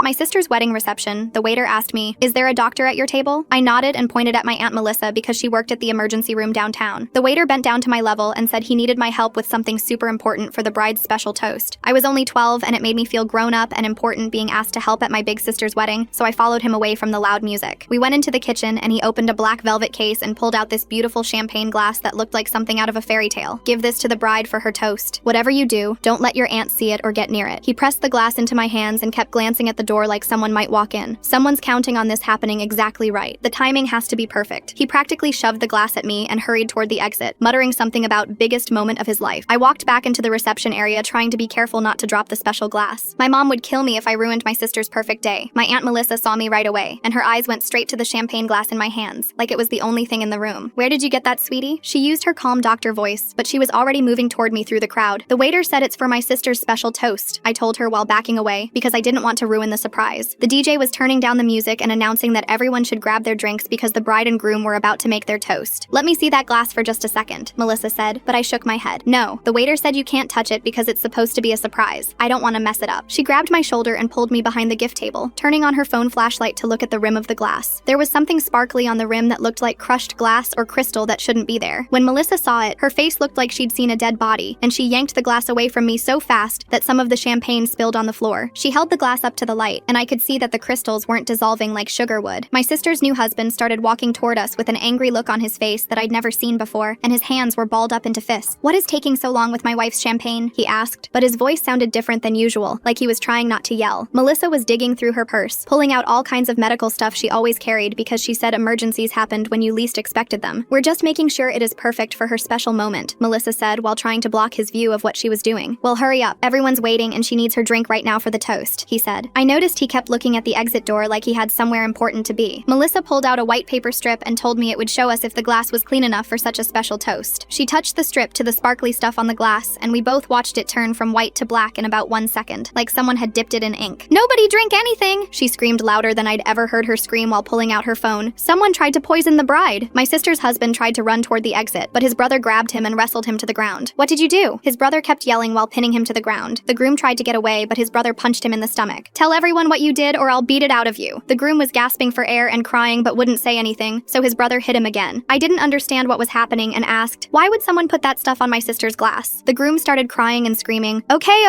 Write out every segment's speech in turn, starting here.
my sister's wedding reception, the waiter asked me, "Is there a doctor at your table?" I nodded and pointed at my Aunt Melissa because she worked at the emergency room downtown. The waiter bent down to my level and said he needed my help with something super important for the bride's special toast. I was only 12 and it made me feel grown up and important being asked to help at my big sister's wedding, so I followed him away from the loud music. We went into the kitchen and he opened a black velvet case and pulled out this beautiful champagne glass that looked like something out of a fairy tale. "Give this to the bride for her toast. Whatever you do, don't let your aunt see it or get near it." He pressed the glass into my hands and kept glancing at the door like someone might walk in. Someone's counting on this happening exactly right. The timing has to be perfect. He practically shoved the glass at me and hurried toward the exit, muttering something about biggest moment of his life. I walked back into the reception area trying to be careful not to drop the special glass. My mom would kill me if I ruined my sister's perfect day. My Aunt Melissa saw me right away, and her eyes went straight to the champagne glass in my hands, like it was the only thing in the room. "Where did you get that, sweetie?" She used her calm doctor voice, but she was already moving toward me through the crowd. "The waiter said it's for my sister's special toast," I told her while backing away, because I didn't want to ruin the surprise. The DJ was turning down the music and announcing that everyone should grab their drinks because the bride and groom were about to make their toast. "Let me see that glass for just a second," Melissa said, but I shook my head. "No, the waiter said you can't touch it because it's supposed to be a surprise. I don't want to mess it up." She grabbed my shoulder and pulled me behind the gift table, turning on her phone flashlight to look at the rim of the glass. There was something sparkly on the rim that looked like crushed glass or crystal that shouldn't be there. When Melissa saw it, her face looked like she'd seen a dead body, and she yanked the glass away from me so fast that some of the champagne spilled on the floor. She held the glass up to the light, and I could see that the crystals weren't dissolving like sugar would. My sister's new husband started walking toward us with an angry look on his face that I'd never seen before, and his hands were balled up into fists. "What is taking so long with my wife's champagne?" he asked, but his voice sounded different than usual, like he was trying not to yell. Melissa was digging through her purse, pulling out all kinds of medical stuff she always carried because she said emergencies happened when you least expected them. "We're just making sure it is perfect for her special moment," Melissa said while trying to block his view of what she was doing. "Well, hurry up. Everyone's waiting and she needs her drink right now for the toast," he said. I noticed he kept looking at the exit door like he had somewhere important to be. Melissa pulled out a white paper strip and told me it would show us if the glass was clean enough for such a special toast. She touched the strip to the sparkly stuff on the glass, and we both watched it turn from white to black in about 1 second, like someone had dipped it in ink. "Nobody drink anything!" She screamed louder than I'd ever heard her scream while pulling out her phone. "Someone tried to poison the bride." My sister's husband tried to run toward the exit, but his brother grabbed him and wrestled him to the ground. "What did you do?" His brother kept yelling while pinning him to the ground. The groom tried to get away, but his brother punched him in the stomach. "Tell everyone what you did or I'll beat it out of you." The groom was gasping for air and crying but wouldn't say anything, so his brother hit him again. I didn't understand what was happening and asked, "Why would someone put that stuff on my sister's glass?" The groom started crying and screaming, Okay.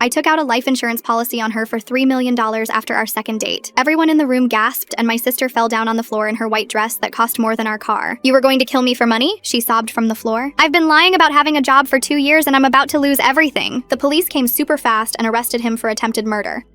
I took out a life insurance policy on her for $3 million after our second date. Everyone in the room gasped, and my sister fell down on the floor in her white dress that cost more than our car. "You were going to kill me for money?" she sobbed from the floor. "I've been lying about having a job for 2 years and I'm about to lose everything." The police came super fast and arrested him for attempted murder.